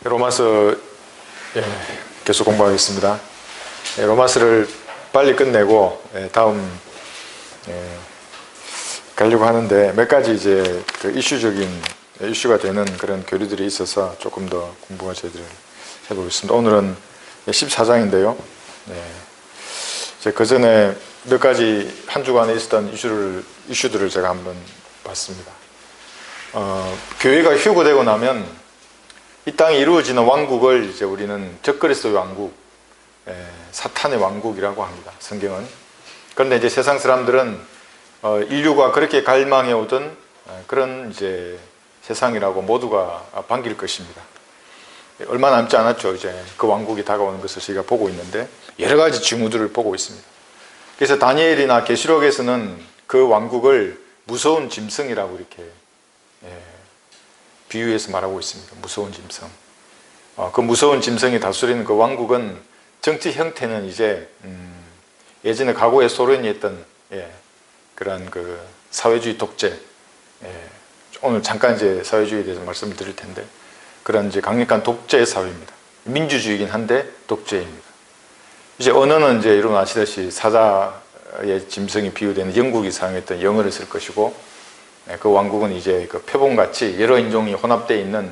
로마서 계속 공부하겠습니다. 로마서를 빨리 끝내고 다음 가려고 하는데 몇 가지 이제 그 이슈가 되는 그런 교리들이 있어서 조금 더 공부가 저희들 해보겠습니다. 오늘은 14장인데요. 그 전에 몇 가지 한 주간에 있었던 이슈들을 제가 한번 봤습니다. 교회가 휴거되고 나면 이 땅에 이루어지는 왕국을 이제 우리는 적그리스도의 왕국, 사탄의 왕국이라고 합니다. 성경은. 그런데 이제 세상 사람들은 인류가 그렇게 갈망해 오던 그런 이제 세상이라고 모두가 반길 것입니다. 얼마 남지 않았죠. 이제 그 왕국이 다가오는 것을 저희가 보고 있는데 여러 가지 징후들을 보고 있습니다. 그래서 다니엘이나 계시록에서는 그 왕국을 무서운 짐승이라고 이렇게 비유해서 말하고 있습니다. 무서운 짐승. 그 무서운 짐승이 다스리는 그 왕국은 정치 형태는 이제 예전에 과거에 소련이 했던 그런 그 사회주의 독재. 오늘 잠깐 이제 사회주의에 대해서 말씀을 드릴 텐데 그런 이제 강력한 독재 사회입니다. 민주주의이긴 한데 독재입니다. 이제 언어는 이제 여러분 아시다시피 사자의 짐승이 비유되는 영국이 사용했던 영어를 쓸 것이고 그 왕국은 이제 그 표본같이 여러 인종이 혼합되어 있는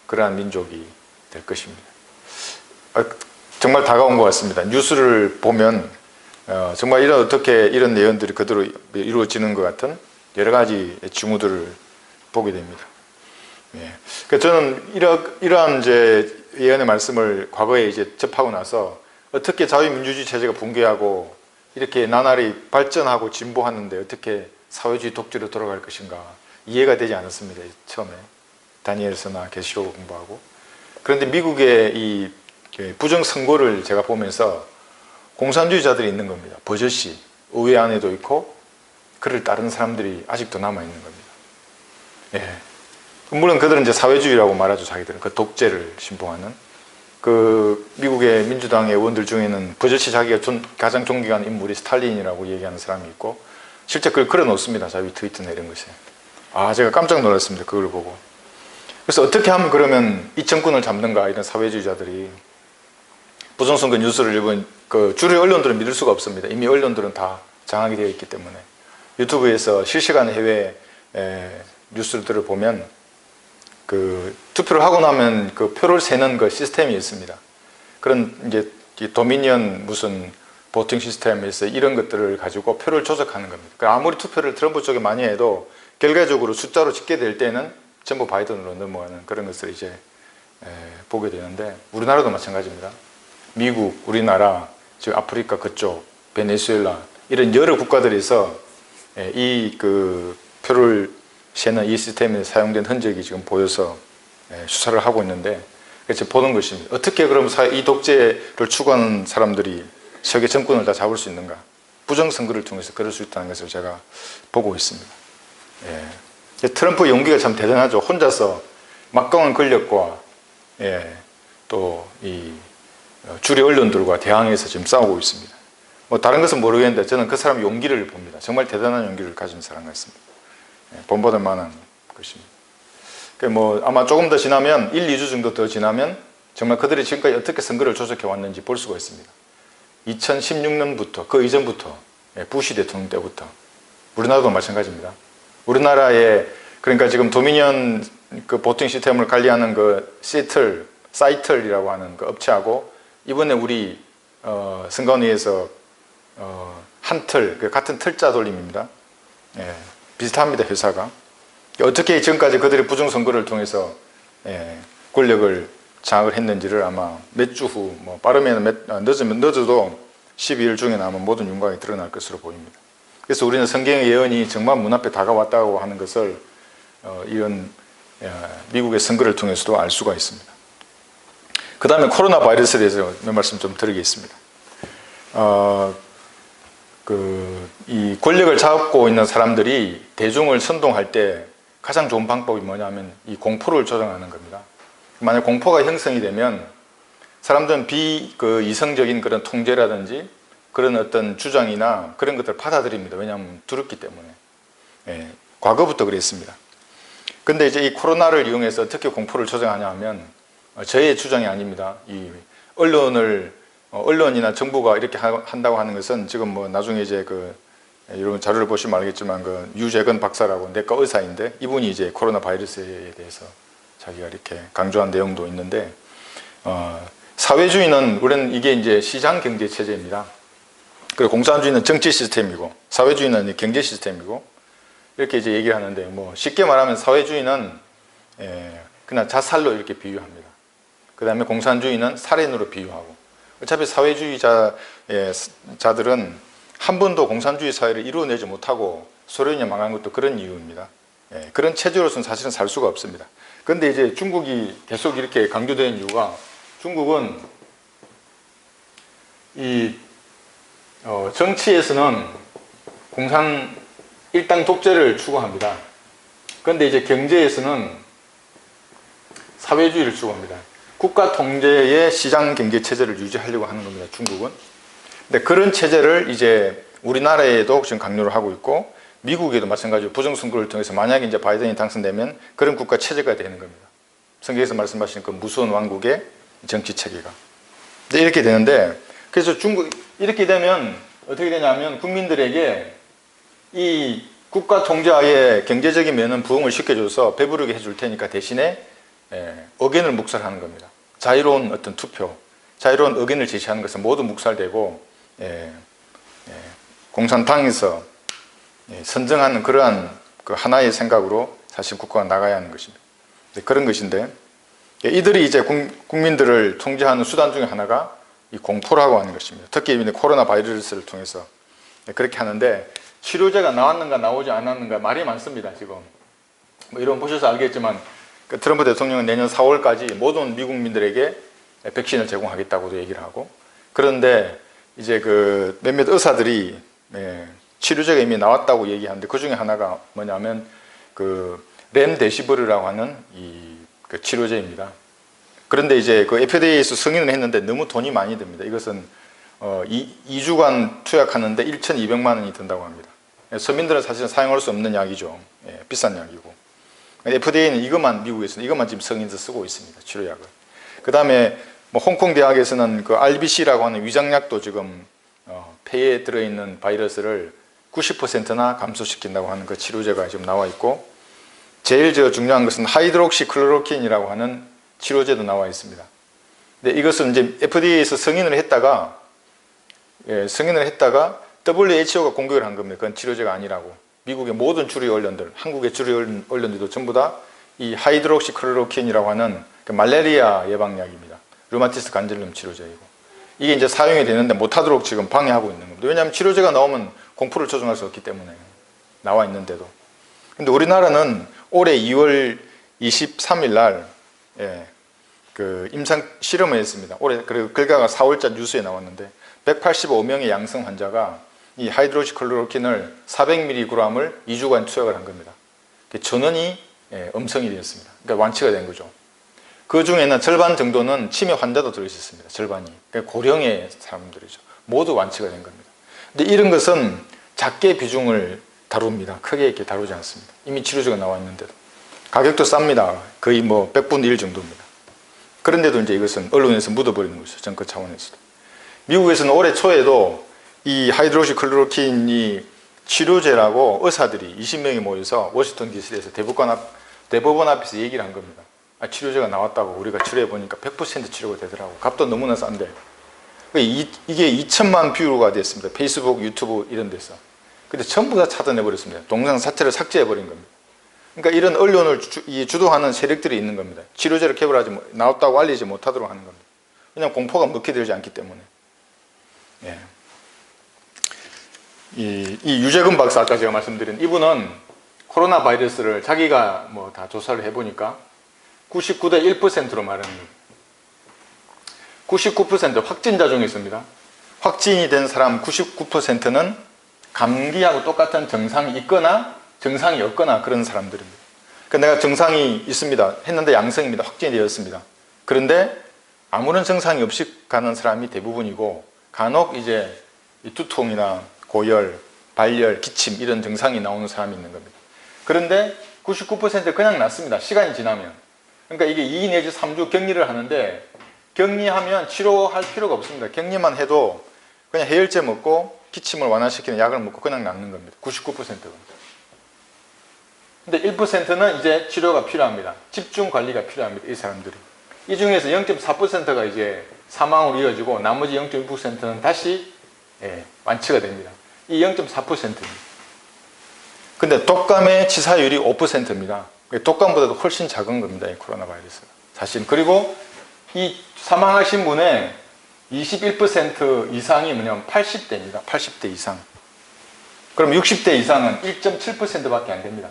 그러한 민족이 될 것입니다. 정말 다가온 것 같습니다. 뉴스를 보면 정말 어떻게 이런 예언들이 그대로 이루어지는 것 같은 여러 가지 징후들을 보게 됩니다. 저는 이러한 이제 예언의 말씀을 과거에 이제 접하고 나서 어떻게 자유민주주의 체제가 붕괴하고 이렇게 나날이 발전하고 진보하는데 어떻게 사회주의 독재로 돌아갈 것인가 이해가 되지 않았습니다. 처음에 다니엘서나 계시록을 공부하고. 그런데 미국의 이 부정선거를 제가 보면서 공산주의자들이 있는 겁니다. 버젓이 의회 안에도 있고 그를 따르는 사람들이 아직도 남아있는 겁니다. 물론 그들은 이제 사회주의라고 말하죠. 자기들은 그 독재를 신봉하는 그 미국의 민주당의 의원들 중에는 버젓이 자기가 가장 존경하는 인물이 스탈린이라고 얘기하는 사람이 있고 실제 그걸 걸어 놓습니다. 자기 트위터나 이런 것에. 제가 깜짝 놀랐습니다. 그걸 보고. 그래서 어떻게 하면 그러면 이 정권을 잡는가 이런 사회주의자들이 부정선거 뉴스를 읽은 그 주류 언론들은 믿을 수가 없습니다. 이미 언론들은 다 장악이 되어 있기 때문에 유튜브에서 실시간 해외 뉴스들을 보면 그 투표를 하고 나면 그 표를 세는 그 시스템이 있습니다. 그런 이제 도미니언 무슨 보팅 시스템에서 이런 것들을 가지고 표를 조작하는 겁니다. 그러니까 아무리 투표를 트럼프 쪽에 많이 해도 결과적으로 숫자로 집계 될 때는 전부 바이든으로 넘어가는 그런 것을 이제 보게 되는데 우리나라도 마찬가지입니다. 미국, 우리나라, 지금 아프리카 그쪽, 베네수엘라 이런 여러 국가들에서 이 그 표를 세는 이 시스템에 사용된 흔적이 지금 보여서 수사를 하고 있는데 그래서 보는 것입니다. 어떻게 그럼 이 독재를 추구하는 사람들이 세계 정권을 다 잡을 수 있는가? 부정선거를 통해서 그럴 수 있다는 것을 제가 보고 있습니다. 트럼프 용기가 참 대단하죠. 혼자서 막강한 권력과 또 이 주류 언론들과 대항해서 지금 싸우고 있습니다. 뭐 다른 것은 모르겠는데 저는 그 사람 용기를 봅니다. 정말 대단한 용기를 가진 사람 같습니다. 본받을 만한 것입니다. 뭐 아마 조금 더 지나면 1, 2주 정도 더 지나면 정말 그들이 지금까지 어떻게 선거를 조작해 왔는지 볼 수가 있습니다. 2016년부터 그 이전부터 부시 대통령 때부터 우리나라도 마찬가지입니다. 우리나라에 그러니까 지금 도미니언 그 보팅 시스템을 관리하는 그 사이틀이라고 하는 그 업체하고 이번에 우리 선관위에서 한 틀, 같은 틀자 돌림입니다. 비슷합니다. 회사가 어떻게 지금까지 그들이 부정선거를 통해서 권력을 장악을 했는지를 아마 몇 주 후, 뭐 빠르면 늦어도 12일 중에 아마 모든 윤곽이 드러날 것으로 보입니다. 그래서 우리는 성경의 예언이 정말 문 앞에 다가왔다고 하는 것을 이런 미국의 선거를 통해서도 알 수가 있습니다. 그 다음에 코로나 바이러스에 대해서 몇 말씀 좀 드리겠습니다. 이 권력을 잡고 있는 사람들이 대중을 선동할 때 가장 좋은 방법이 뭐냐면 이 공포를 조장하는 겁니다. 만약 공포가 형성이 되면 사람들은 이성적인 그런 통제라든지 그런 어떤 주장이나 그런 것들을 받아들입니다. 왜냐하면 두렵기 때문에. 과거부터 그랬습니다. 근데 이제 이 코로나를 이용해서 어떻게 공포를 조장하냐 하면 저의 주장이 아닙니다. 이 언론이나 정부가 이렇게 한다고 하는 것은 지금 뭐 나중에 이제 여러분 자료를 보시면 알겠지만 유재근 박사라고 내과 의사인데 이분이 이제 코로나 바이러스에 대해서 자기가 이렇게 강조한 내용도 있는데 사회주의는 우리는 이게 이제 시장 경제 체제입니다. 그리고 공산주의는 정치 시스템이고 사회주의는 경제 시스템이고 이렇게 이제 얘기를 하는데 뭐 쉽게 말하면 사회주의는 그냥 자살로 이렇게 비유합니다. 그 다음에 공산주의는 살인으로 비유하고 어차피 사회주의자들은 한 번도 공산주의 사회를 이루어내지 못하고 소련이 망한 것도 그런 이유입니다. 그런 체제로서는 사실은 살 수가 없습니다. 그런데 이제 중국이 계속 이렇게 강조되는 이유가 중국은 이 정치에서는 공산 일당 독재를 추구합니다. 그런데 이제 경제에서는 사회주의를 추구합니다. 국가 통제의 시장 경제 체제를 유지하려고 하는 겁니다. 중국은. 근데 그런 체제를 이제 우리나라에도 지금 강요를 하고 있고 미국에도 마찬가지로 부정선거를 통해서 만약에 이제 바이든이 당선되면 그런 국가 체제가 되는 겁니다. 성경에서 말씀하신 그 무서운 왕국의 정치 체계가. 근데 이렇게 되는데 그래서 중국 이렇게 되면 어떻게 되냐면 국민들에게 이 국가 통제하에 경제적인 면은 부흥을 시켜줘서 배부르게 해줄 테니까 대신에 의견을 묵살하는 겁니다. 자유로운 어떤 투표, 자유로운 의견을 제시하는 것은 모두 묵살되고 공산당에서 선정하는 그러한 하나의 생각으로 사실 국가가 나가야 하는 것입니다. 그런 것인데 이들이 이제 국민들을 통제하는 수단 중에 하나가 이 공포라고 하는 것입니다. 특히 코로나 바이러스를 통해서 그렇게 하는데 치료제가 나왔는가 나오지 않았는가 말이 많습니다. 지금 뭐 이런 보셔서 알겠지만 트럼프 대통령은 내년 4월까지 모든 미국민들에게 백신을 제공하겠다고도 얘기를 하고 그런데 이제 몇몇 의사들이 치료제가 이미 나왔다고 얘기하는데 그 중에 하나가 뭐냐면 렘데시비르라고 하는 그 치료제입니다. 그런데 이제 FDA에서 승인을 했는데 너무 돈이 많이 듭니다. 이것은 2주간 투약하는데 1,200만 원이 든다고 합니다. 서민들은 사실은 사용할 수 없는 약이죠. 비싼 약이고. FDA는 미국에서는 이것만 지금 승인해서 쓰고 있습니다. 치료약을. 그 다음에 홍콩 대학에서는 RBC라고 하는 위장약도 지금 폐에 들어있는 바이러스를 90%나 감소시킨다고 하는 그 치료제가 지금 나와 있고 제일 중요한 것은 하이드록시클로로킨이라고 하는 치료제도 나와 있습니다. 근데 이것은 이제 FDA에서 승인을 했다가 WHO가 공격을 한 겁니다. 그건 치료제가 아니라고. 미국의 모든 주류 언론들, 한국의 주류 언론들도 전부 다 이 하이드록시클로로킨이라고 하는 말라리아 예방약입니다. 류마티스 관절염 치료제이고 이게 이제 사용이 되는데 못하도록 지금 방해하고 있는 겁니다. 왜냐하면 치료제가 나오면 공포를 조정할 수 없기 때문에 나와 있는데도. 근데 우리나라는 올해 2월 23일 날 임상 실험을 했습니다. 올해 그리고 결과가 4월자 뉴스에 나왔는데 185명의 양성 환자가 이 하이드로시클로로킨을 400mg을 2주간 투약을 한 겁니다. 전원이 음성이 되었습니다. 그러니까 완치가 된 거죠. 그 중에는 절반 정도는 치매 환자도 들어있었습니다. 절반이. 그러니까 고령의 사람들이죠. 모두 완치가 된 겁니다. 근데 이런 것은 작게 비중을 다룹니다. 크게 이렇게 다루지 않습니다. 이미 치료제가 나와 있는데도. 가격도 쌉니다. 거의 100분의 1 정도입니다. 그런데도 이제 이것은 언론에서 묻어버리는 것이죠. 정권 차원에서도. 미국에서는 올해 초에도 이 하이드로시클로로킨이 치료제라고 의사들이 20명이 모여서 워싱턴 DC에서 대법원 앞에서 얘기를 한 겁니다. 치료제가 나왔다고 우리가 치료해보니까 100% 치료가 되더라고. 값도 너무나 싼데. 이게 2천만 뷰가 됐습니다. 페이스북, 유튜브 이런 데서. 근데 전부 다 차단해버렸습니다. 동영상 자체를 삭제해버린 겁니다. 그러니까 이런 언론을 주도하는 세력들이 있는 겁니다. 치료제를 나왔다고 알리지 못하도록 하는 겁니다. 왜냐하면 공포가 먹히들지 않기 때문에. 이 유재근 박사 아까 제가 말씀드린 이분은 코로나 바이러스를 자기가 다 조사를 해보니까 99대 1%로 말합니다. 99% 확진자 중에 있습니다. 확진이 된 사람 99%는 감기하고 똑같은 증상이 있거나 증상이 없거나 그런 사람들입니다. 그러니까 내가 증상이 있습니다. 했는데 양성입니다. 확진이 되었습니다. 그런데 아무런 증상이 없이 가는 사람이 대부분이고 간혹 이제 두통이나 고열, 발열, 기침 이런 증상이 나오는 사람이 있는 겁니다. 그런데 99% 그냥 낫습니다. 시간이 지나면. 그러니까 이게 2 내지 3주 격리를 하는데, 격리하면 치료할 필요가 없습니다. 격리만 해도 그냥 해열제 먹고 기침을 완화시키는 약을 먹고 그냥 낫는 겁니다. 99%가. 근데 1%는 이제 치료가 필요합니다. 집중 관리가 필요합니다. 이 사람들이. 이 중에서 0.4%가 이제 사망으로 이어지고 나머지 0.6%는 다시 완치가 됩니다. 이 0.4%입니다. 근데 독감의 치사율이 5%입니다. 독감보다도 훨씬 작은 겁니다. 이 코로나 바이러스가. 사실. 그리고 이 사망하신 분의 21% 이상이 뭐냐면 80대입니다. 80대 이상. 그럼 60대 이상은 1.7%밖에 안 됩니다.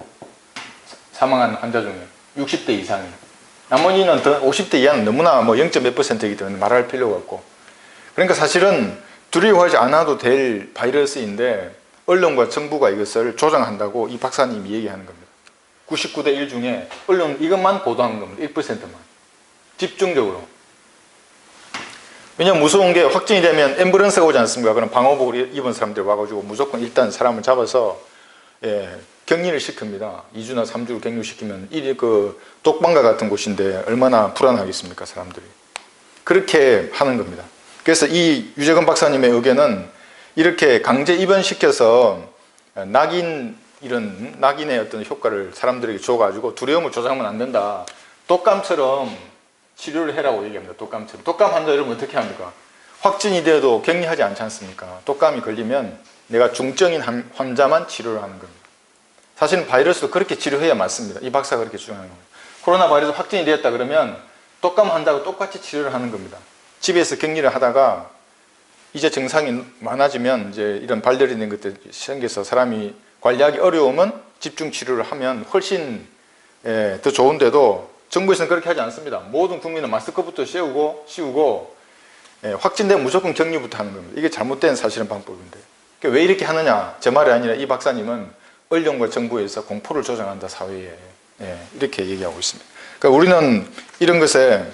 사망한 환자 중에 60대 이상이. 나머지는 더 50대 이하는 너무나 뭐 0.몇 %이기 때문에 말할 필요가 없고. 그러니까 사실은 두려워하지 않아도 될 바이러스인데 언론과 정부가 이것을 조장한다고 이 박사님이 얘기하는 겁니다. 99대 1 중에 언론 이것만 보도하는 겁니다. 1%만. 집중적으로. 왜냐면 무서운 게 확진이 되면 앰뷸런스가 오지 않습니까? 그럼 방호복을 입은 사람들이 와가지고 무조건 일단 사람을 잡아서 격리를 시킵니다. 2주나 3주를 격리시키면 그 독방과 같은 곳인데 얼마나 불안하겠습니까? 사람들이. 그렇게 하는 겁니다. 그래서 이 유재근 박사님의 의견은 이렇게 강제 입원시켜서 이런 낙인의 어떤 효과를 사람들에게 줘가지고 두려움을 조장하면 안 된다. 독감처럼 치료를 해라고 얘기합니다. 독감처럼. 독감 환자 여러분 어떻게 합니까? 확진이 되어도 격리하지 않지 않습니까? 독감이 걸리면 내가 중증인 환자만 치료를 하는 겁니다. 사실은 바이러스도 그렇게 치료해야 맞습니다. 이 박사가 그렇게 주장하는 겁니다. 코로나 바이러스 확진이 되었다 그러면 독감 환자하고 똑같이 치료를 하는 겁니다. 집에서 격리를 하다가 이제 증상이 많아지면 이제 이런 발열이 있는 것들이 생겨서 사람이 관리하기 어려우면 집중 치료를 하면 훨씬 더 좋은데도 정부에서는 그렇게 하지 않습니다. 모든 국민은 마스크부터 씌우고 확진되면 무조건 격리부터 하는 겁니다. 이게 잘못된 사실은 방법인데 왜 이렇게 하느냐? 제 말이 아니라 이 박사님은 언론과 정부에서 공포를 조장한다 사회에 이렇게 얘기하고 있습니다. 그러니까 우리는 이런 것에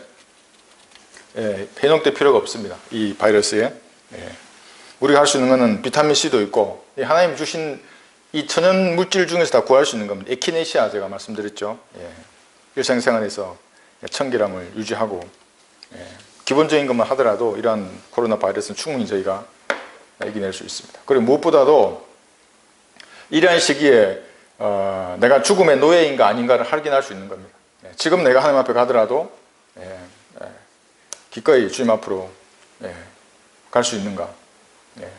현혹될 필요가 없습니다. 이 바이러스에 우리가 할 수 있는 것은 비타민C도 있고 하나님 주신 이 천연 물질 중에서 다 구할 수 있는 겁니다. 에키네시아 제가 말씀드렸죠. 일상생활에서 청결함을 유지하고 기본적인 것만 하더라도 이러한 코로나 바이러스는 충분히 저희가 이겨낼 수 있습니다. 그리고 무엇보다도 이러한 시기에 내가 죽음의 노예인가 아닌가를 확인할 수 있는 겁니다. 지금 내가 하나님 앞에 가더라도 기꺼이 주님 앞으로 갈 수 있는가.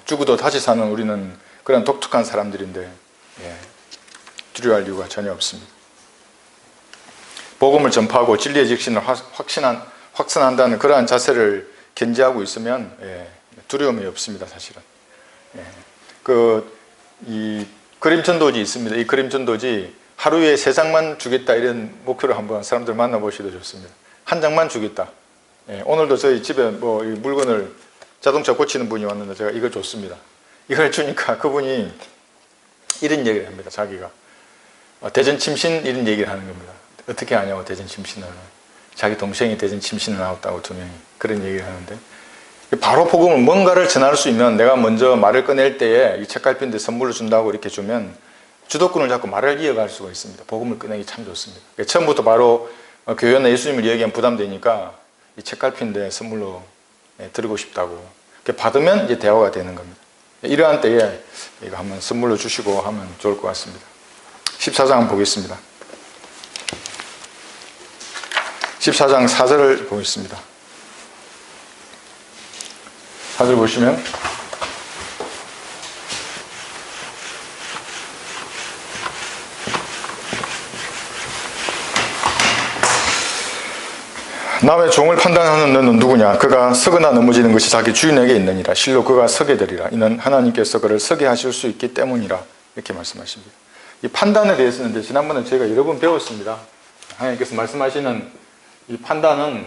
죽어도 다시 사는 우리는 그런 독특한 사람들인데 두려워할 이유가 전혀 없습니다. 복음을 전파하고 진리의 직신을 확신한다는 그러한 자세를 견지하고 있으면 두려움이 없습니다. 사실은. 이 그림전도지 있습니다. 이 그림전도지 하루에 3장만 주겠다 이런 목표로 한번 사람들 만나보셔도 좋습니다. 한 장만 주겠다. 오늘도 저희 집에 뭐 물건을 자동차 고치는 분이 왔는데 제가 이걸 줬습니다. 이걸 주니까 그분이 이런 얘기를 합니다. 자기가 대전 침신 이런 얘기를 하는 겁니다. 어떻게 아냐고 대전 침신을. 자기 동생이 대전 침신을 나왔다고 2명이 그런 얘기를 하는데 바로 복음을 뭔가를 전할 수 있는 내가 먼저 말을 꺼낼 때에 이 책갈피인데 선물을 준다고 이렇게 주면 주도권을 잡고 말을 이어갈 수가 있습니다. 복음을 꺼내기 참 좋습니다. 처음부터 바로 교회나 예수님을 이야기하면 부담되니까 이 책갈피인데 선물로 드리고 싶다고 받으면 이제 대화가 되는 겁니다. 이러한 때에 이거 한번 선물로 주시고 하면 좋을 것 같습니다. 14장 한번 보겠습니다. 14장 4절을 보겠습니다. 4절 보시면 남의 종을 판단하는 너는 누구냐? 그가 서거나 넘어지는 것이 자기 주인에게 있느니라. 실로 그가 서게 되리라. 이는 하나님께서 그를 서게 하실 수 있기 때문이라. 이렇게 말씀하십니다. 이 판단에 대해서는 지난번에 제가 여러 번 배웠습니다. 하나님께서 말씀하시는 이 판단은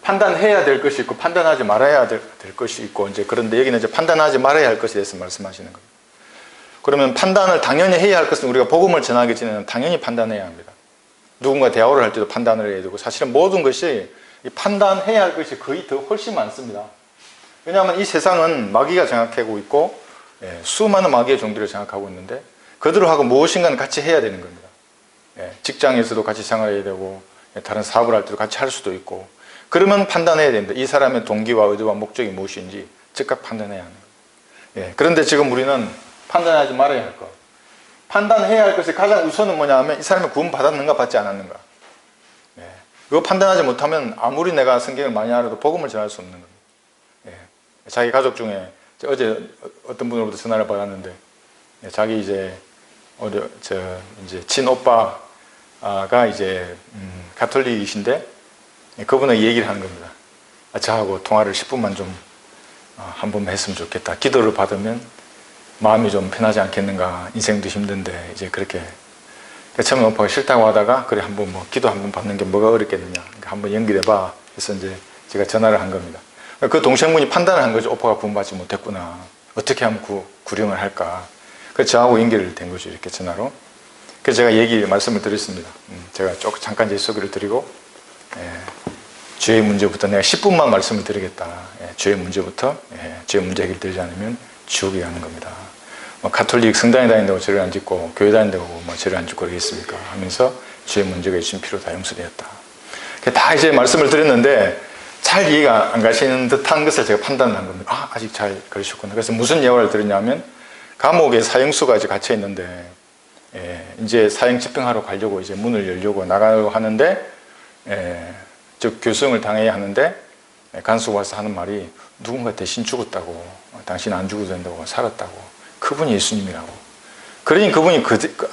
판단해야 될 것이 있고 판단하지 말아야 될 것이 있고 그런데 여기는 이제 판단하지 말아야 할 것에 대해서 말씀하시는 겁니다. 그러면 판단을 당연히 해야 할 것은 우리가 복음을 전하기 전에는 당연히 판단해야 합니다. 누군가 대화를 할 때도 판단을 해야 되고 사실은 모든 것이 판단해야 할 것이 거의 더 훨씬 많습니다. 왜냐하면 이 세상은 마귀가 장악하고 있고 수많은 마귀의 종들을 장악하고 있는데 그들하고 무엇인가는 같이 해야 되는 겁니다. 직장에서도 같이 생활해야 되고 다른 사업을 할 때도 같이 할 수도 있고, 그러면 판단해야 됩니다. 이 사람의 동기와 의도와 목적이 무엇인지 즉각 판단해야 하는 거예요. 그런데 지금 우리는 판단하지 말아야 할 것, 판단해야 할 것의 가장 우선은 뭐냐 하면 이 사람이 구원 받았는가 받지 않았는가. 이거 판단하지 못하면 아무리 내가 성경을 많이 알아도 복음을 전할 수 없는 겁니다. 자기 가족 중에 어제 어떤 분으로부터 전화를 받았는데, 자기 이제 이제 친오빠가 이제 가톨릭이신데, 그분의 얘기를 하는 겁니다. 저하고 통화를 10분만 좀 한 번만 했으면 좋겠다. 기도를 받으면 마음이 좀 편하지 않겠는가. 인생도 힘든데 이제 그렇게. 처음에 오빠가 싫다고 하다가, 그래 한번 뭐 기도 한번 받는 게 뭐가 어렵겠느냐, 그러니까 한번 연결해봐 해서 이제 제가 전화를 한 겁니다. 그 동생분이 판단을 한 거죠. 오빠가 구원받지 못했구나, 어떻게 하면 구령을 할까. 그래서 저하고 연결된 거죠, 이렇게 전화로. 그래서 제가 말씀을 드렸습니다. 제가 잠깐 제 소개를 드리고, 죄의 문제부터 내가 10분만 말씀을 드리겠다. 죄의 문제부터, 죄의 문제 해결되지 않으면 지옥에 가는 겁니다. 가톨릭 성당에 다닌다고 죄를 안 짓고 교회 다닌다고 죄를 안 짓고 그러겠습니까 하면서 죄의 문제가 있으면 피로 다 용서되었다. 다 이제 말씀을 드렸는데 잘 이해가 안 가시는 듯한 것을 제가 판단을 한 겁니다. 아직 잘 그러셨구나. 그래서 무슨 예화를 들었냐면, 감옥에 사형수가 이제 갇혀 있는데, 이제 사형 집행하러 가려고 이제 문을 열려고 나가려고 하는데, 즉 교수형을 당해야 하는데, 간수가 와서 하는 말이, 누군가 대신 죽었다고, 당신 안 죽어도 된다고, 살았다고, 그분이 예수님이라고. 그러니 그분이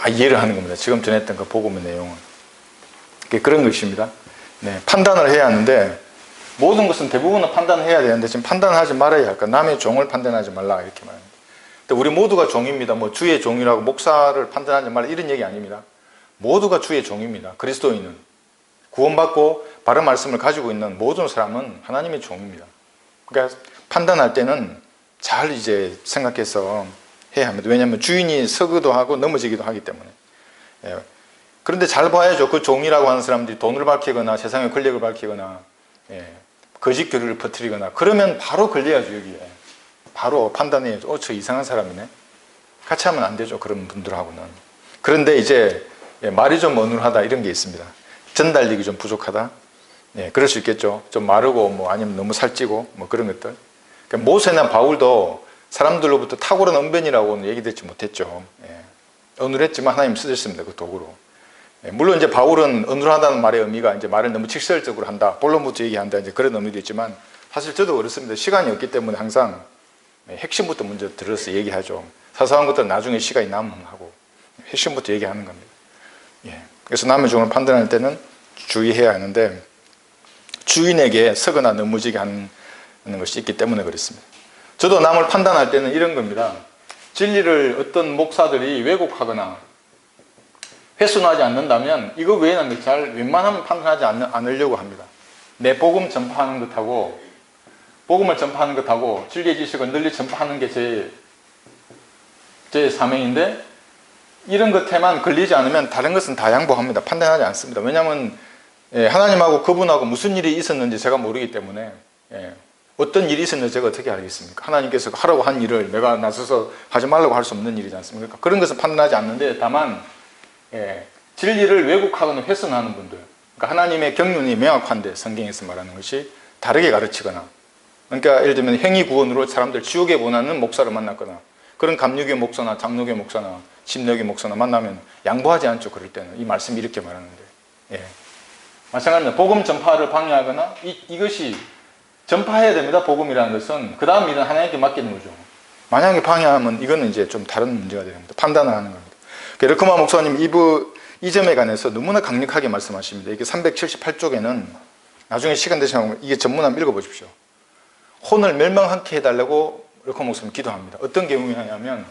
이해를 하는 겁니다. 지금 전했던 그 복음의 내용은. 그런 것입니다. 판단을 해야 하는데, 모든 것은 대부분은 판단을 해야 되는데 지금 판단하지 말아야 할까. 남의 종을 판단하지 말라, 이렇게 말합니다. 우리 모두가 종입니다. 주의 종이라고 목사를 판단하지 말라, 이런 얘기 아닙니다. 모두가 주의 종입니다. 그리스도인은, 구원받고 바른 말씀을 가지고 있는 모든 사람은 하나님의 종입니다. 그러니까 판단할 때는 잘 이제 생각해서 해야 합니다. 왜냐하면 주인이 서기도 하고 넘어지기도 하기 때문에. 그런데 잘 봐야죠. 그 종이라고 하는 사람들이 돈을 밝히거나 세상의 권력을 밝히거나 거짓 교리를 퍼뜨리거나 그러면 바로 걸려야죠. 여기에 바로 판단해야죠. 저 이상한 사람이네. 같이 하면 안 되죠, 그런 분들하고는. 그런데 이제 말이 좀 어눌하다, 이런 게 있습니다. 전달력이 좀 부족하다, 그럴 수 있겠죠. 좀 마르고 아니면 너무 살찌고 그런 것들. 그러니까 모세나 바울도 사람들로부터 탁월한 언변이라고는 얘기되지 못했죠. 어눌했지만 하나님 쓰셨습니다, 그 도구로. 물론 이제 바울은 어눌하다는 말의 의미가 이제 말을 너무 직설적으로 한다, 본론부터 얘기한다, 이제 그런 의미도 있지만, 사실 저도 그렇습니다. 시간이 없기 때문에 항상 핵심부터 먼저 들어서 얘기하죠. 사소한 것들은 나중에 시간이 남으면 하고 핵심부터 얘기하는 겁니다. 그래서 남의 종을 판단할 때는 주의해야 하는데, 주인에게 서거나 넘어지게 하는 것이 있기 때문에 그렇습니다. 저도 남을 판단할 때는 이런 겁니다. 진리를 어떤 목사들이 왜곡하거나 훼손하지 않는다면 이거 외에는 잘 웬만하면 판단하지 않으려고 합니다. 내 복음 전파하는 것하고, 복음을 전파하는 것하고 진리의 지식을 널리 전파하는 게 제 사명인데, 이런 것에만 걸리지 않으면 다른 것은 다 양보합니다. 판단하지 않습니다. 왜냐하면 하나님하고 그분하고 무슨 일이 있었는지 제가 모르기 때문에, 어떤 일이 있었는지 제가 어떻게 알겠습니까? 하나님께서 하라고 한 일을 내가 나서서 하지 말라고 할 수 없는 일이지 않습니까? 그런 것은 판단하지 않는데, 다만 진리를 왜곡하거나 훼손하는 분들, 그러니까 하나님의 경륜이 명확한데 성경에서 말하는 것이 다르게 가르치거나, 그러니까 예를 들면 행위구원으로 사람들 지옥에 보내는 목사를 만났거나, 그런 감리교 목사나 장로교 목사나 침례교 목사나 만나면 양보하지 않죠. 그럴 때는 이 말씀이 이렇게 말하는데, 마찬가지입니다. 복음 전파를 방해하거나, 이것이 전파해야 됩니다. 복음이라는 것은 그 다음 일은 하나님께 맡기는 거죠. 만약에 방해하면 이거는 이제 좀 다른 문제가 됩니다. 판단을 하는 겁니다. 르크마 목사님 이 점에 관해서 너무나 강력하게 말씀하십니다. 이게 378쪽에는 나중에 시간 되시면 이게 전문 한번 읽어보십시오. 혼을 멸망하게 해달라고 르크마 목사님 기도합니다. 어떤 경우냐면,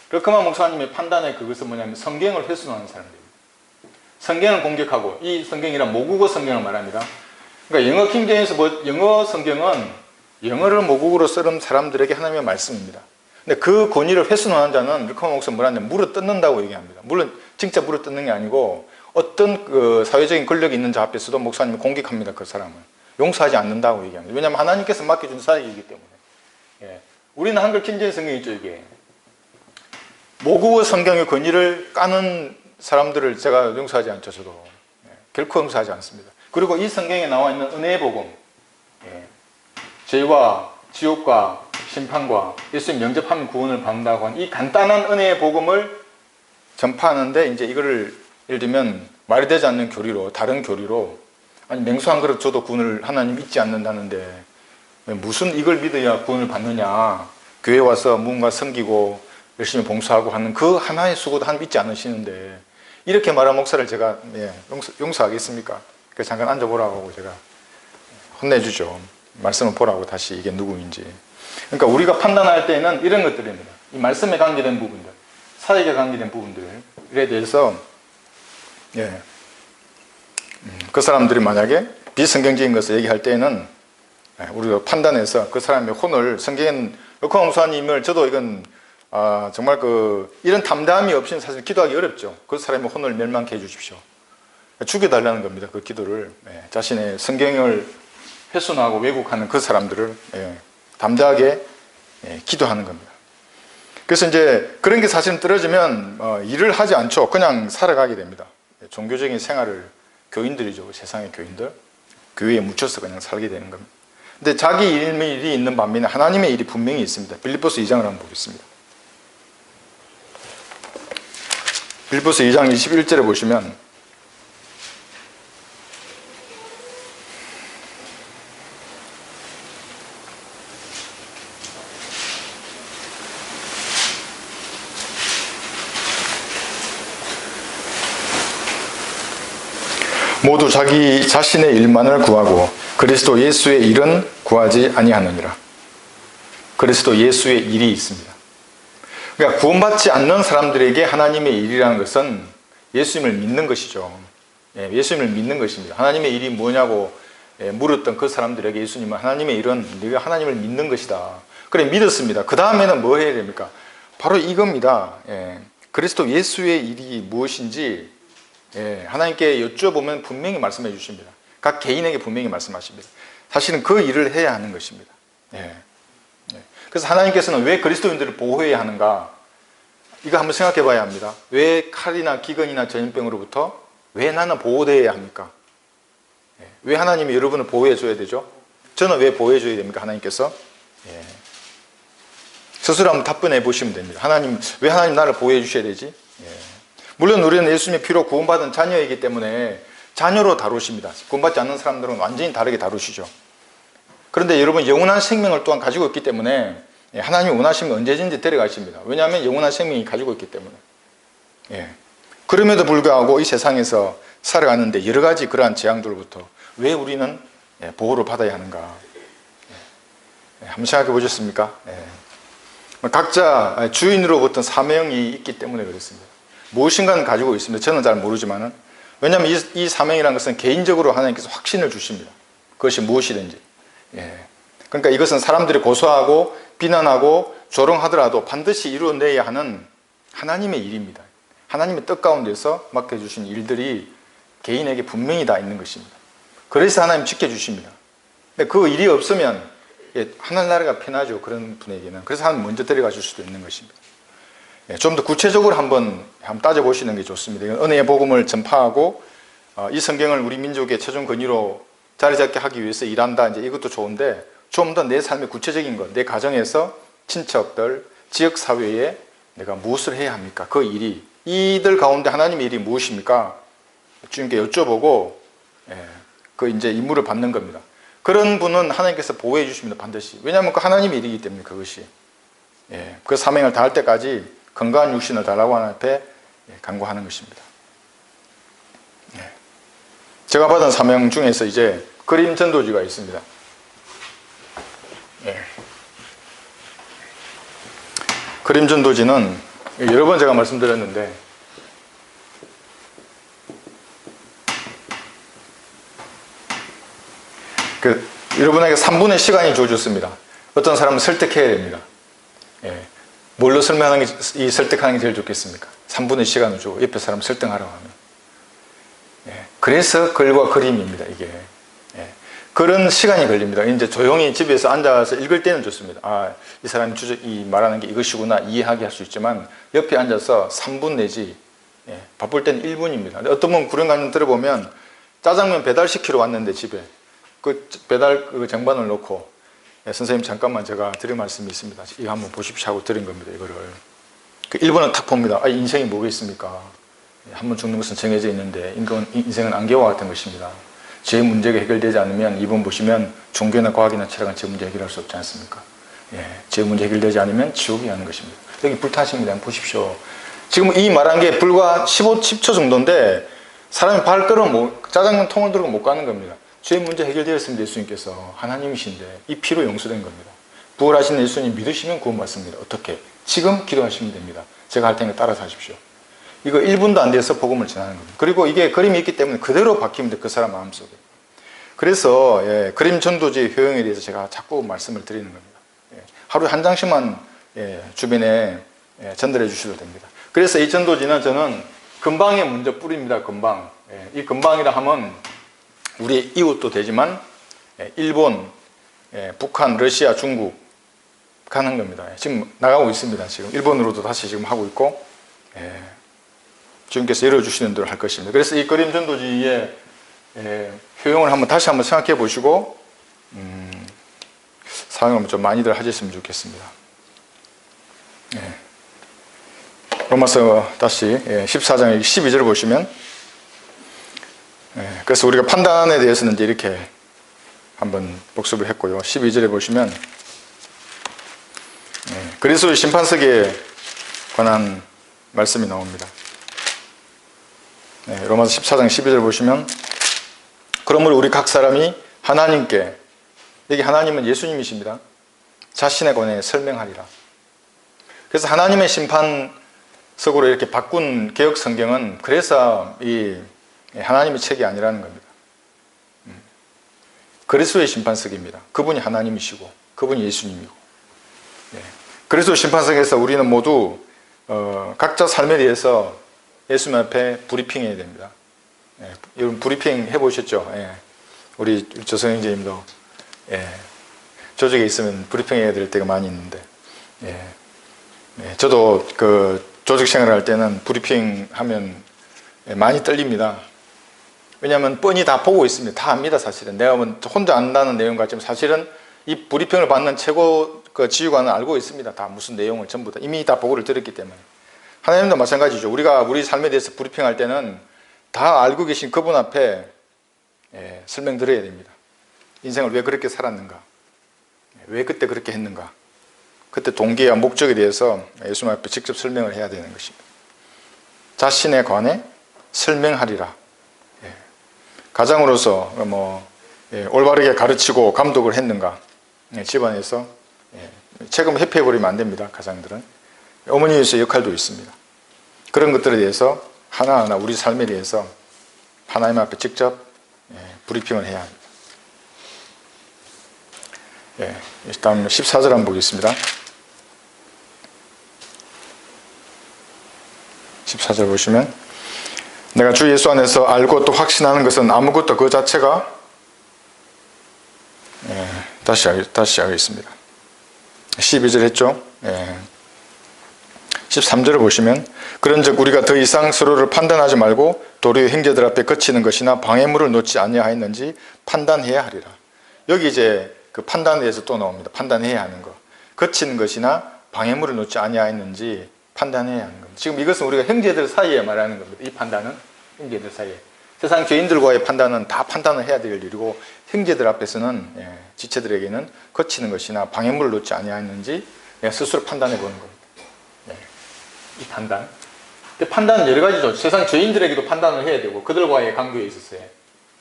르크마 목사님의 판단의 그것은 뭐냐면 성경을 훼손하는 사람들입니다. 성경을 공격하고, 이 성경이란 모국어 성경을 말합니다. 그러니까 영어 킹제임스 영어 성경은 영어를 모국어로 쓰는 사람들에게 하나님의 말씀입니다. 근데 그 권위를 훼손하는 자는 르크마 목사님 뭐라냐면 물어 뜯는다고 얘기합니다. 물론 진짜 물어 뜯는 게 아니고 어떤 그 사회적인 권력이 있는 자 앞에서도 목사님이 공격합니다. 그 사람을 용서하지 않는다고 얘기합니다. 왜냐하면 하나님께서 맡겨준 사역이기 때문에. 우리는 한글 킹제임스 성경이 있죠. 이게 모국어 성경의 권위를 까는 사람들을 제가 용서하지 않죠. 저도 결코 용서하지 않습니다. 그리고 이 성경에 나와 있는 은혜의 복음, 죄와 지옥과 심판과 예수님 영접하면 구원을 받는다고 하는 이 간단한 은혜의 복음을 전파하는데, 이제 이거를 예를 들면 말이 되지 않는 교리로, 다른 교리로, 아니 맹수 한 그릇 줘도 구원을 하나님 믿지 않는다는데 무슨 이걸 믿어야 구원을 받느냐, 교회 와서 무언가 섬기고 열심히 봉사하고 하는 그 하나의 수고도 한 믿지 않으시는데 이렇게 말한 목사를 제가 용서하겠습니까? 그래서 잠깐 앉아보라고 하고 제가 혼내주죠. 말씀을 보라고, 다시 이게 누구인지. 그러니까 우리가 판단할 때는 이런 것들입니다. 이 말씀에 관계된 부분들, 사역에 관계된 부분들에 대해서 그 사람들이 만약에 비성경적인 것을 얘기할 때는 우리가 판단해서 그 사람의 혼을, 성경엔 르코아 목사님을 저도 이건 정말 이런 담대함이 없이는 사실 기도하기 어렵죠. 그 사람의 혼을 멸망케 해주십시오. 죽여달라는 겁니다. 그 기도를. 자신의 성경을 훼손하고 왜곡하는 그 사람들을 담대하게 기도하는 겁니다. 그래서 이제 그런 게 사실은 떨어지면 일을 하지 않죠. 그냥 살아가게 됩니다. 종교적인 생활을, 교인들이죠. 세상의 교인들. 교회에 묻혀서 그냥 살게 되는 겁니다. 근데 자기 일이 있는 반면에 하나님의 일이 분명히 있습니다. 빌립보서 2장을 한번 보겠습니다. 빌립보서 2장 21절에 보시면 모두 자기 자신의 일만을 구하고 그리스도 예수의 일은 구하지 아니하느니라. 그리스도 예수의 일이 있습니다. 그러니까 구원받지 않는 사람들에게 하나님의 일이라는 것은 예수님을 믿는 것이죠. 예수님을 믿는 것입니다. 하나님의 일이 뭐냐고 물었던 그 사람들에게 예수님은 하나님의 일은 네가 하나님을 믿는 것이다. 그래, 믿었습니다. 그 다음에는 뭐 해야 됩니까? 바로 이겁니다. 그리스도 예수의 일이 무엇인지 하나님께 여쭤보면 분명히 말씀해 주십니다. 각 개인에게 분명히 말씀하십니다. 사실은 그 일을 해야 하는 것입니다. 그래서 하나님께서는 왜 그리스도인들을 보호해야 하는가? 이거 한번 생각해 봐야 합니다. 왜 칼이나 기근이나 전염병으로부터 왜 나는 보호되어야 합니까? 왜 하나님이 여러분을 보호해 줘야 되죠? 저는 왜 보호해 줘야 됩니까? 하나님께서? 스스로 한번 답변해 보시면 됩니다. 왜 하나님 나를 보호해 주셔야 되지? 물론 우리는 예수님의 피로 구원받은 자녀이기 때문에 자녀로 다루십니다. 구원받지 않는 사람들은 완전히 다르게 다루시죠. 그런데 여러분, 영원한 생명을 또한 가지고 있기 때문에 하나님이 원하시면 언제든지 데려가십니다. 왜냐하면 영원한 생명이 가지고 있기 때문에. 그럼에도 불구하고 이 세상에서 살아가는데 여러 가지 그러한 재앙들로부터 왜 우리는 보호를 받아야 하는가? 한번 생각해 보셨습니까? 각자 주인으로부터 사명이 있기 때문에 그렇습니다. 무엇인가는 가지고 있습니다. 저는 잘 모르지만은. 왜냐하면 이 사명이라는 것은 개인적으로 하나님께서 확신을 주십니다. 그것이 무엇이든지. 그러니까 이것은 사람들이 고소하고 비난하고 조롱하더라도 반드시 이루어내야 하는 하나님의 일입니다. 하나님의 뜻 가운데서 맡겨주신 일들이 개인에게 분명히 다 있는 것입니다. 그래서 하나님 지켜주십니다. 근데 그 일이 없으면 하늘나라가 편하죠. 그런 분에게는. 그래서 하나님 먼저 데려가 줄 수도 있는 것입니다. 좀 더 구체적으로 한번 따져보시는 게 좋습니다. 은혜의 복음을 전파하고 이 성경을 우리 민족의 최종 권위로 자리 잡게 하기 위해서 일한다. 이제 이것도 좋은데 좀 더 내 삶의 구체적인 것, 내 가정에서 친척들, 지역 사회에 내가 무엇을 해야 합니까? 그 일이, 이들 가운데 하나님의 일이 무엇입니까? 주님께 여쭤보고 그 이제 임무를 받는 겁니다. 그런 분은 하나님께서 보호해 주십니다. 반드시. 왜냐하면 그 하나님의 일이기 때문에 그것이. 그 사명을 다할 때까지 건강한 육신을 달라고 하나님 앞에 간구하는 것입니다. 제가 받은 사명 중에서 이제 그림 전도지가 있습니다. 그림 전도지는 여러 번 제가 말씀드렸는데 여러분에게 3분의 시간이 주어졌습니다. 어떤 사람은 설득해야 됩니다. 뭘로 설명하는 게, 이 설득하는 게 제일 좋겠습니까? 3분의 시간을 주고 옆에 사람 설득하라고 하면. 그래서 글과 그림입니다, 이게. 그런 시간이 걸립니다. 이제 조용히 집에서 앉아서 읽을 때는 좋습니다. 이 사람이 이 말하는 게 이것이구나 이해하게 할 수 있지만 옆에 앉아서 3분 내지 바쁠 때는 1분입니다. 어떤 분 구령 강연 들어보면 짜장면 배달시키러 왔는데 집에 그 배달 그 쟁반을 놓고 선생님 잠깐만 제가 드릴 말씀이 있습니다. 이거 한번 보십시오 하고 드린 겁니다. 이거를. 그 1번은 탁 봅니다. 인생이 뭐겠습니까? 한번 죽는 것은 정해져 있는데 인생은 안개와 같은 것입니다. 제 문제가 해결되지 않으면 2번 보시면 종교나 과학이나 철학은 제 문제 해결할 수 없지 않습니까? 제 문제 해결되지 않으면 지옥이 하는 것입니다. 여기 불타십니다. 한번 보십시오. 지금 이 말한 게 불과 10초 정도인데 사람이 발걸음 짜장면 통을 들고 못 가는 겁니다. 죄 문제 해결되었습니다. 예수님께서 하나님이신데 이 피로 용서된 겁니다. 부활하신 예수님 믿으시면 구원받습니다. 어떻게? 지금 기도하시면 됩니다. 제가 할 테니까 따라서 하십시오. 이거 1분도 안 돼서 복음을 전하는 겁니다. 그리고 이게 그림이 있기 때문에 그대로 박힙니다. 그 사람 마음속에. 그래서 그림 전도지의 효용에 대해서 제가 자꾸 말씀을 드리는 겁니다. 하루에 한 장씩만 주변에 전달해 주셔도 됩니다. 그래서 이 전도지는 저는 근방에 먼저 뿌립니다. 근방. 이 근방이라 하면 우리 이웃도 되지만 일본, 북한, 러시아, 중국 가는 겁니다. 지금 나가고 있습니다. 지금 일본으로도 다시 지금 하고 있고 주님께서 열어주시는 대로 할 것입니다. 그래서 이 그림 전도지의 효용을 다시 한번 생각해 보시고 사용을 좀 많이들 하셨으면 좋겠습니다. 로마서 다시 14장 12절을 보시면 그래서 우리가 판단에 대해서는 이제 이렇게 한번 복습을 했고요. 12절에 보시면 그리스도의 심판석에 관한 말씀이 나옵니다. 로마서 14장 12절 보시면 그러므로 우리 각 사람이 하나님께, 여기 하나님은 예수님이십니다. 자신에 관해 설명하리라. 그래서 하나님의 심판석으로 이렇게 바꾼 개혁 성경은 그래서 이 하나님의 책이 아니라는 겁니다. 그리스도의 심판석입니다. 그분이 하나님이시고 그분이 예수님이고. 그리스도 심판석에서 우리는 모두 각자 삶에 대해서 예수님 앞에 브리핑해야 됩니다. 여러분 브리핑 해보셨죠? 우리 조성영제님도 조직에 있으면 브리핑해야 될 때가 많이 있는데 저도 그 조직 생활을 할 때는 브리핑 하면 많이 떨립니다. 왜냐하면 뻔히 다 보고 있습니다. 다 압니다. 사실은 내가 혼자 안다는 내용 같지만 사실은 이 브리핑을 받는 최고 그 지휘관은 알고 있습니다. 다 무슨 내용을 전부 다 이미 다 보고를 들었기 때문에. 하나님도 마찬가지죠. 우리가 우리 삶에 대해서 브리핑할 때는 다 알고 계신 그분 앞에 설명 드려야 됩니다. 인생을 왜 그렇게 살았는가, 왜 그때 그렇게 했는가, 그때 동기와 목적에 대해서 예수님 앞에 직접 설명을 해야 되는 것입니다. 자신에 관해 설명하리라. 가장으로서 올바르게 가르치고 감독을 했는가, 집안에서 책임 회피해버리면 안 됩니다. 가장들은 어머니로서의 역할도 있습니다. 그런 것들에 대해서 하나하나 우리 삶에 대해서 하나님 앞에 직접 브리핑을 해야 합니다. 다음 14절 한번 보겠습니다. 14절 보시면 내가 주 예수 안에서 알고 또 확신하는 것은 아무것도 그 자체가 다시 하겠습니다. 12절 했죠? 13절을 보시면 그런즉 우리가 더 이상 서로를 판단하지 말고 도리어 형제들 앞에 거치는 것이나 방해물을 놓지 아니하였는지 판단해야 하리라. 여기 이제 그 판단에 대해서 또 나옵니다. 판단해야 하는 것. 거치는 것이나 방해물을 놓지 아니하였는지 판단해야 하는 겁니다. 지금 이것은 우리가 형제들 사이에 말하는 겁니다. 이 판단은 형제들 사이에. 세상 죄인들과의 판단은 다 판단을 해야 될 일이고 형제들 앞에서는 지체들에게는 거치는 것이나 방해물을 놓지 아니하였는지 스스로 판단해 보는 겁니다. 이 판단. 근데 판단은 여러 가지죠. 세상 죄인들에게도 판단을 해야 되고 그들과의 관계에 있어서요.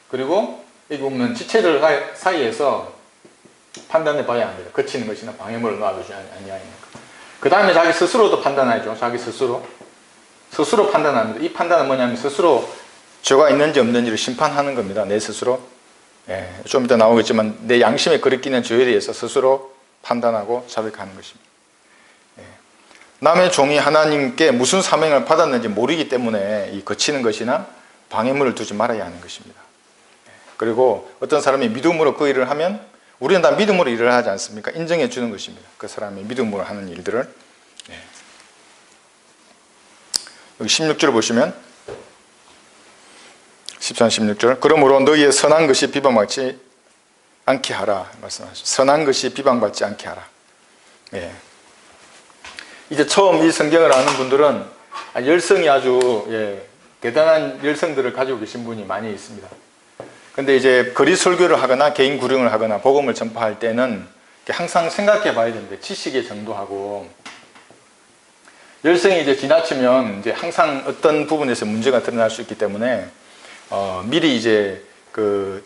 그리고 여기 보면 지체들 사이에서 판단해 봐야 합니다. 거치는 것이나 방해물을 놓아두지 아니하였는가. 그 다음에 자기 스스로도 판단하죠. 자기 스스로 판단합니다. 이 판단은 뭐냐면 스스로 죄가 있는지 없는지를 심판하는 겁니다. 내 스스로. 좀 이따 나오겠지만 내 양심에 거리끼는 죄에 대해서 스스로 판단하고 자백하는 것입니다. 남의 종이 하나님께 무슨 사명을 받았는지 모르기 때문에 이 거치는 것이나 방해물을 두지 말아야 하는 것입니다. 그리고 어떤 사람이 믿음으로 그 일을 하면 우리는 다 믿음으로 일을 하지 않습니까? 인정해 주는 것입니다. 그 사람이 믿음으로 하는 일들을. 여기 16절을 보시면 14장 15장 16절. 그러므로 너희의 선한 것이 비방받지 않게 하라 말씀하셨죠. 선한 것이 비방받지 않게 하라. 예. 이제 처음 이 성경을 아는 분들은 열성이 아주 대단한 열성들을 가지고 계신 분이 많이 있습니다. 근데 이제 거리 설교를 하거나 개인 구령을 하거나 복음을 전파할 때는 항상 생각해 봐야 되는데, 지식의 정도하고 열성이 이제 지나치면 이제 항상 어떤 부분에서 문제가 드러날 수 있기 때문에 미리 이제 그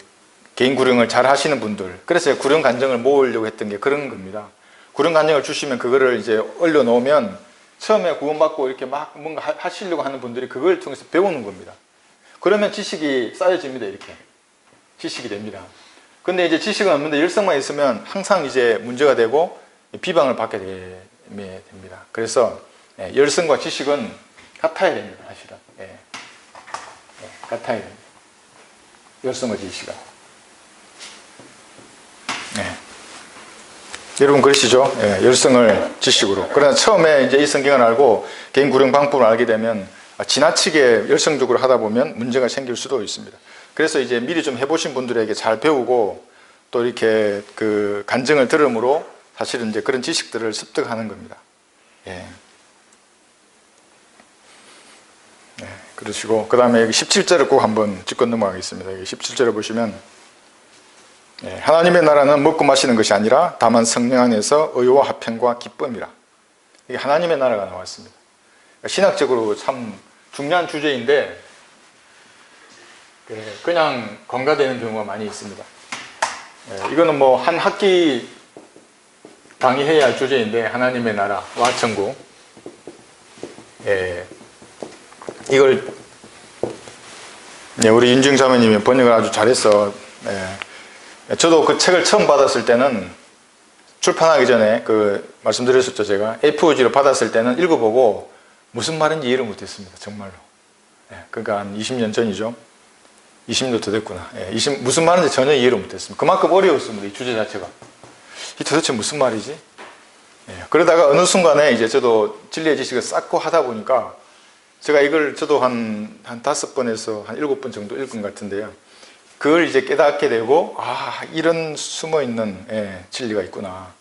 개인 구령을 잘 하시는 분들, 그래서 구령 간증을 모으려고 했던 게 그런 겁니다. 구령 간증을 주시면 그거를 이제 올려놓으면 처음에 구원받고 이렇게 막 뭔가 하시려고 하는 분들이 그걸 통해서 배우는 겁니다. 그러면 지식이 쌓여집니다. 이렇게 지식이 됩니다. 근데 이제 지식은 없는데 열성만 있으면 항상 이제 문제가 되고 비방을 받게 됩니다. 그래서 열성과 지식은 같아야 됩니다. 사실은 같아야 됩니다. 열성과 지식은. 여러분 그러시죠? 열성을 지식으로. 그러나 처음에 이제 이 성경을 알고 개인 구령 방법을 알게 되면 지나치게 열성적으로 하다 보면 문제가 생길 수도 있습니다. 그래서 이제 미리 좀 해보신 분들에게 잘 배우고 또 이렇게 그 간증을 들음으로 사실은 이제 그런 지식들을 습득하는 겁니다. 그러시고, 그 다음에 여기 17절을 꼭 한번 짚고 넘어가겠습니다. 여기 17절을 보시면, 하나님의 나라는 먹고 마시는 것이 아니라 다만 성령 안에서 의와 화평과 기쁨이라. 이게 하나님의 나라가 나왔습니다. 신학적으로 참 중요한 주제인데 그냥 관과되는 경우가 많이 있습니다. 이거는 뭐 한 학기 강의해야 할 주제인데, 하나님의 나라와 천국. 이걸 우리 윤중 자매님이 번역을 아주 잘했어. 저도 그 책을 처음 받았을 때는, 출판하기 전에 그 말씀드렸었죠. 제가 A4지로 받았을 때는 읽어보고 무슨 말인지 이해를 못했습니다. 정말로. 그러니까 한 20년 전이죠. 20년도 더 됐구나. 무슨 말인지 전혀 이해를 못했습니다. 그만큼 어려웠습니다. 이 주제 자체가. 이 도대체 무슨 말이지? 그러다가 어느 순간에 이제 저도 진리의 지식을 쌓고 하다 보니까, 제가 이걸 저도 한 5번에서 한 7번 정도 읽은 것 같은데요. 그걸 이제 깨닫게 되고, 이런 숨어 있는 진리가 있구나.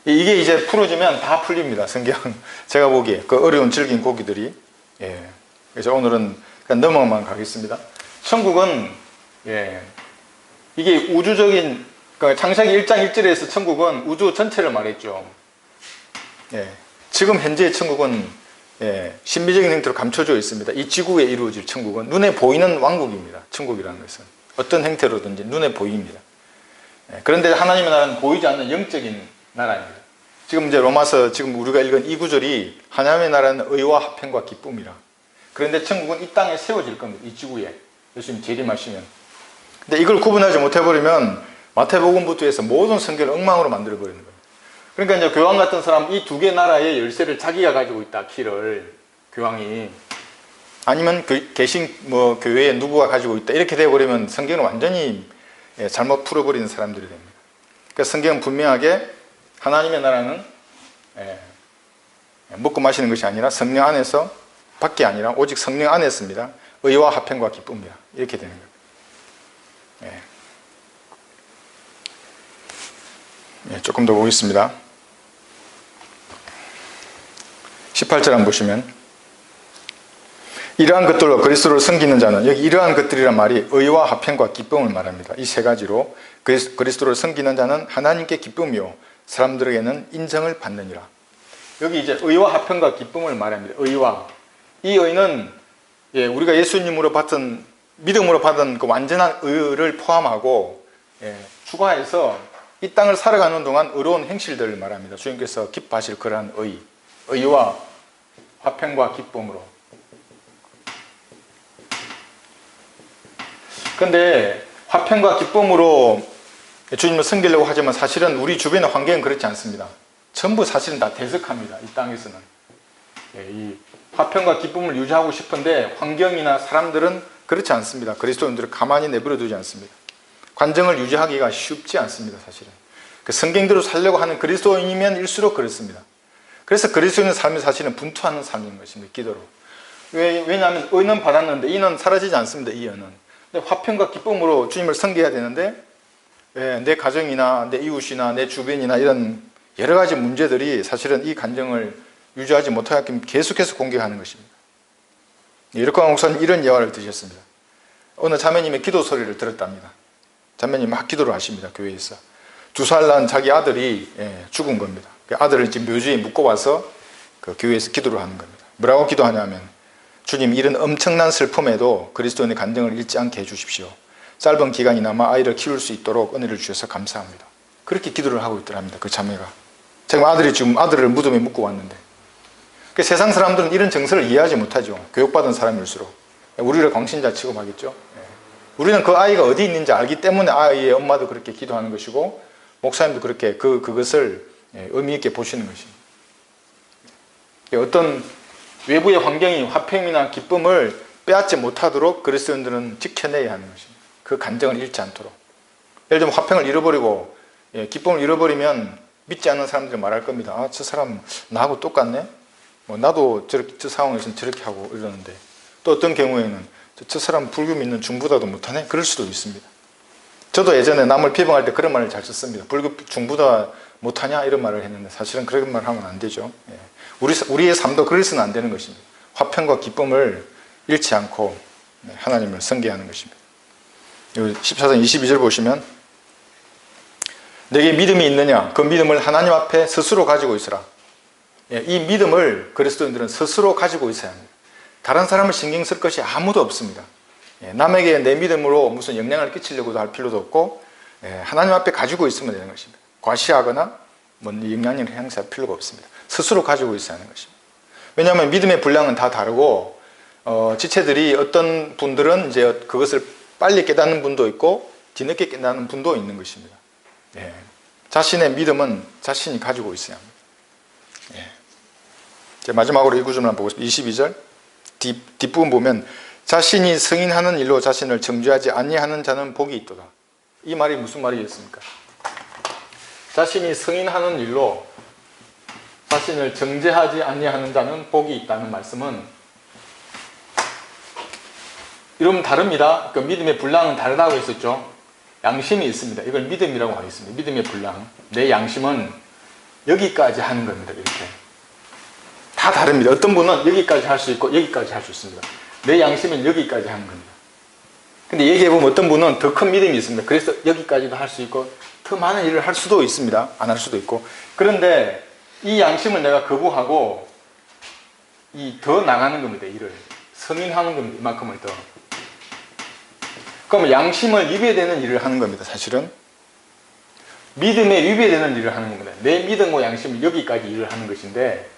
이게 이제 풀어지면 다 풀립니다. 성경. 제가 보기에 그 어려운 질긴 고기들이. 그래서 오늘은 그냥 넘어만 가겠습니다. 천국은 이게 우주적인, 그러니까 창세기 1장 1절에서 천국은 우주 전체를 말했죠. 지금 현재의 천국은 신비적인 형태로 감춰져 있습니다. 이 지구에 이루어질 천국은 눈에 보이는 왕국입니다. 천국이라는 것은 어떤 형태로든지 눈에 보입니다. 그런데 하나님의 나라는 보이지 않는 영적인 나라입니다. 지금 이제 로마서 지금 우리가 읽은 이 구절이 하나님의 나라는 의와 화평과 기쁨이라. 그런데 천국은 이 땅에 세워질 겁니다. 이 지구에 예수님 재림하시면. 근데 이걸 구분하지 못해버리면 마태복음부터 해서 모든 성경을 엉망으로 만들어버리는 거예요. 그러니까 이제 교황 같은 사람, 이 두 개 나라의 열쇠를 자기가 가지고 있다, 키를, 교황이. 아니면 개신 교회에 누구가 가지고 있다, 이렇게 되어버리면 성경은 완전히 잘못 풀어버리는 사람들이 됩니다. 그러니까 성경은 분명하게 하나님의 나라는 먹고 마시는 것이 아니라 성령 안에서 밖에 아니라 오직 성령 안에 있습니다. 의와 화평과 기쁨이야. 이렇게 되는 겁니다. 조금 더 보겠습니다. 18절 한번 보시면, 이러한 것들로 그리스도를 섬기는 자는, 여기 이러한 것들이란 말이 의와 화평과 기쁨을 말합니다. 이 세 가지로 그리스도를 섬기는 자는 하나님께 기쁨이요 사람들에게는 인정을 받느니라. 여기 이제 의와 화평과 기쁨을 말합니다. 의와, 이 의는 우리가 예수님으로 받은, 믿음으로 받은 그 완전한 의를 포함하고 추가해서 이 땅을 살아가는 동안 의로운 행실들을 말합니다. 주님께서 기뻐하실 그러한 의와 화평과 기쁨으로. 근데 화평과 기쁨으로 주님을 섬기려고 하지만 사실은 우리 주변의 환경은 그렇지 않습니다. 전부 사실은 다 대적합니다. 이 땅에서는. 이 화평과 기쁨을 유지하고 싶은데 환경이나 사람들은 그렇지 않습니다. 그리스도인들을 가만히 내버려 두지 않습니다. 관정을 유지하기가 쉽지 않습니다. 사실은. 그 성경대로 살려고 하는 그리스도인이면 일수록 그렇습니다. 그래서 그리스도인의 삶이 사실은 분투하는 삶인 것입니다. 기도로. 왜냐하면 의는 받았는데 이는 사라지지 않습니다. 이 의는. 근데 화평과 기쁨으로 주님을 섬겨야 되는데 내 가정이나 내 이웃이나 내 주변이나 이런 여러 가지 문제들이 사실은 이 간정을 유지하지 못하게끔 계속해서 공격하는 것입니다. 이렇게 목사는 이런 예화를 드셨습니다. 어느 자매님의 기도 소리를 들었답니다. 자매님 막 기도를 하십니다. 교회에서. 2살 난 자기 아들이 죽은 겁니다. 그 아들을 지금 묘지에 묶어와서 그 교회에서 기도를 하는 겁니다. 뭐라고 기도하냐면, 주님, 이런 엄청난 슬픔에도 그리스도인의 간증을 잃지 않게 해주십시오. 짧은 기간이나마 아이를 키울 수 있도록 은혜를 주셔서 감사합니다. 그렇게 기도를 하고 있더랍니다. 그 자매가. 지금 아들을 무덤에 묶고 왔는데, 세상 사람들은 이런 정서를 이해하지 못하죠. 교육받은 사람일수록. 우리를 광신자 취급하겠죠. 우리는 그 아이가 어디 있는지 알기 때문에 아이의 엄마도 그렇게 기도하는 것이고, 목사님도 그렇게 그것을 의미 있게 보시는 것입니다. 어떤 외부의 환경이 화평이나 기쁨을 빼앗지 못하도록 그리스도인들은 지켜내야 하는 것입니다. 그 간정을 잃지 않도록. 예를 들면 화평을 잃어버리고 기쁨을 잃어버리면 믿지 않는 사람들이 말할 겁니다. 아, 저 사람 나하고 똑같네? 나도 저 상황에서는 저렇게 하고 이러는데, 또 어떤 경우에는 저 사람 불교 믿는 중부다도 못하네? 그럴 수도 있습니다. 저도 예전에 남을 비방할 때 그런 말을 잘 썼습니다. 불교 중부다 못하냐? 이런 말을 했는데, 사실은 그런 말 하면 안 되죠. 우리의 삶도 그래서는 안 되는 것입니다. 화평과 기쁨을 잃지 않고 하나님을 섬기하는 것입니다. 14장 22절 보시면, 내게 믿음이 있느냐? 그 믿음을 하나님 앞에 스스로 가지고 있으라. 이 믿음을 그리스도인들은 스스로 가지고 있어야 합니다. 다른 사람을 신경 쓸 것이 아무도 없습니다. 남에게 내 믿음으로 무슨 영향을 끼치려고도 할 필요도 없고, 하나님 앞에 가지고 있으면 되는 것입니다. 과시하거나 영향력을 행사할 필요가 없습니다. 스스로 가지고 있어야 하는 것입니다. 왜냐하면 믿음의 분량은 다 다르고, 지체들이 어떤 분들은 이제 그것을 빨리 깨닫는 분도 있고 뒤늦게 깨닫는 분도 있는 것입니다. 자신의 믿음은 자신이 가지고 있어야 합니다. 마지막으로 이 구절만 보고 싶습니다. 22절 뒷부분 보면, 자신이 승인하는 일로 자신을 정죄하지 아니하는 자는 복이 있도다. 이 말이 무슨 말이겠습니까? 자신이 승인하는 일로 자신을 정죄하지 아니하는 자는 복이 있다는 말씀은, 이러면 다릅니다. 그 믿음의 분량은 다르다고 했었죠. 양심이 있습니다. 이걸 믿음이라고 하겠습니다. 믿음의 분량. 내 양심은 여기까지 하는 겁니다. 이렇게. 다 다릅니다. 어떤 분은 여기까지 할 수 있고 여기까지 할 수 있습니다. 내 양심은 여기까지 하는 겁니다. 근데 얘기해보면 어떤 분은 더 큰 믿음이 있습니다. 그래서 여기까지도 할 수 있고 더 많은 일을 할 수도 있습니다. 안 할 수도 있고. 그런데 이 양심을 내가 거부하고 더 나가는 겁니다. 일을 승인하는 겁니다. 이만큼을 더. 그러면 양심을 위배되는 일을 하는 겁니다. 사실은 믿음에 위배되는 일을 하는 겁니다. 내 믿음과 양심을 여기까지 일을 하는 것인데,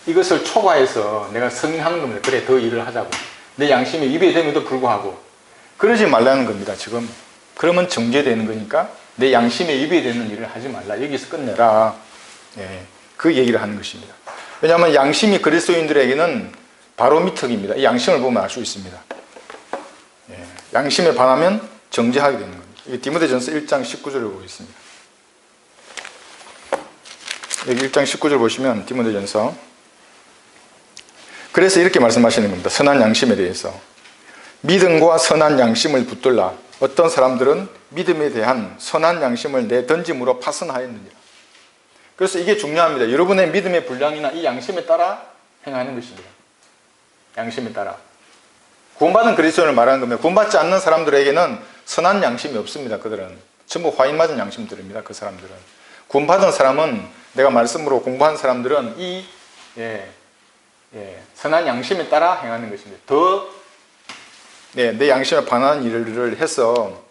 이것을 초과해서 내가 승인하는 겁니다. 그래, 더 일을 하자고. 내 양심에 위배됨에도 불구하고 그러지 말라는 겁니다. 지금 그러면 정죄되는 거니까 내 양심에 위배되는 일을 하지 말라. 여기서 끝내라. 그 얘기를 하는 것입니다. 왜냐하면 양심이 그리스도인들에게는 바로미터입니다. 이 양심을 보면 알 수 있습니다. 양심에 반하면 정죄하게 되는 겁니다. 디모데전서 1장 19절을 보겠습니다. 여기 1장 19절 보시면 디모데전서, 그래서 이렇게 말씀하시는 겁니다. 선한 양심에 대해서. 믿음과 선한 양심을 붙들라. 어떤 사람들은 믿음에 대한 선한 양심을 내 던짐으로 파선하였느니라. 그래서 이게 중요합니다. 여러분의 믿음의 분량이나 이 양심에 따라 행하는 것입니다. 양심에 따라. 구원받은 그리스도인을 말하는 겁니다. 구원받지 않는 사람들에게는 선한 양심이 없습니다. 그들은 전부 화인 맞은 양심들입니다. 그 사람들은. 구원받은 사람은, 내가 말씀으로 공부한 사람들은 선한 양심에 따라 행하는 것입니다. 내 양심에 반하는 일을 해서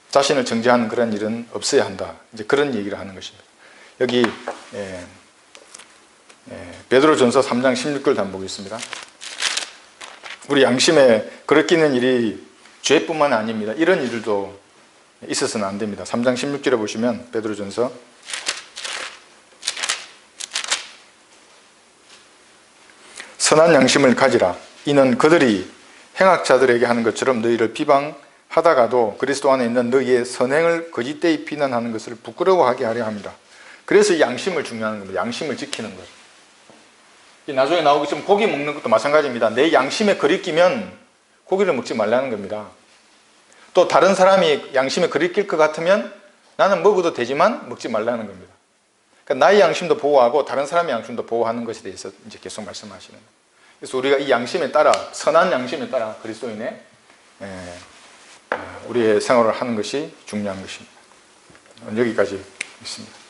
자신을 정죄하는 그런 일은 없어야 한다. 이제 그런 얘기를 하는 것입니다. 여기 베드로전서 3장 16절을 한번 보겠습니다. 우리 양심에 거르끼는 일이 죄뿐만 아닙니다. 이런 일들도 있어서는 안 됩니다. 3장 16절에 보시면 베드로전서, 선한 양심을 가지라. 이는 그들이 행악자들에게 하는 것처럼 너희를 비방하다가도 그리스도 안에 있는 너희의 선행을 거짓되이 비난하는 것을 부끄러워하게 하려 합니다. 그래서 이 양심을 중요한 겁니다. 양심을 지키는 것. 나중에 나오겠지만 고기 먹는 것도 마찬가지입니다. 내 양심에 거리끼면 고기를 먹지 말라는 겁니다. 또 다른 사람이 양심에 거리낄 것 같으면 나는 먹어도 되지만 먹지 말라는 겁니다. 그러니까 나의 양심도 보호하고 다른 사람의 양심도 보호하는 것에 대해서 이제 계속 말씀하시는 거예요. 그래서 우리가 이 양심에 따라, 선한 양심에 따라 그리스도인의 우리의 생활을 하는 것이 중요한 것입니다. 여기까지 있습니다.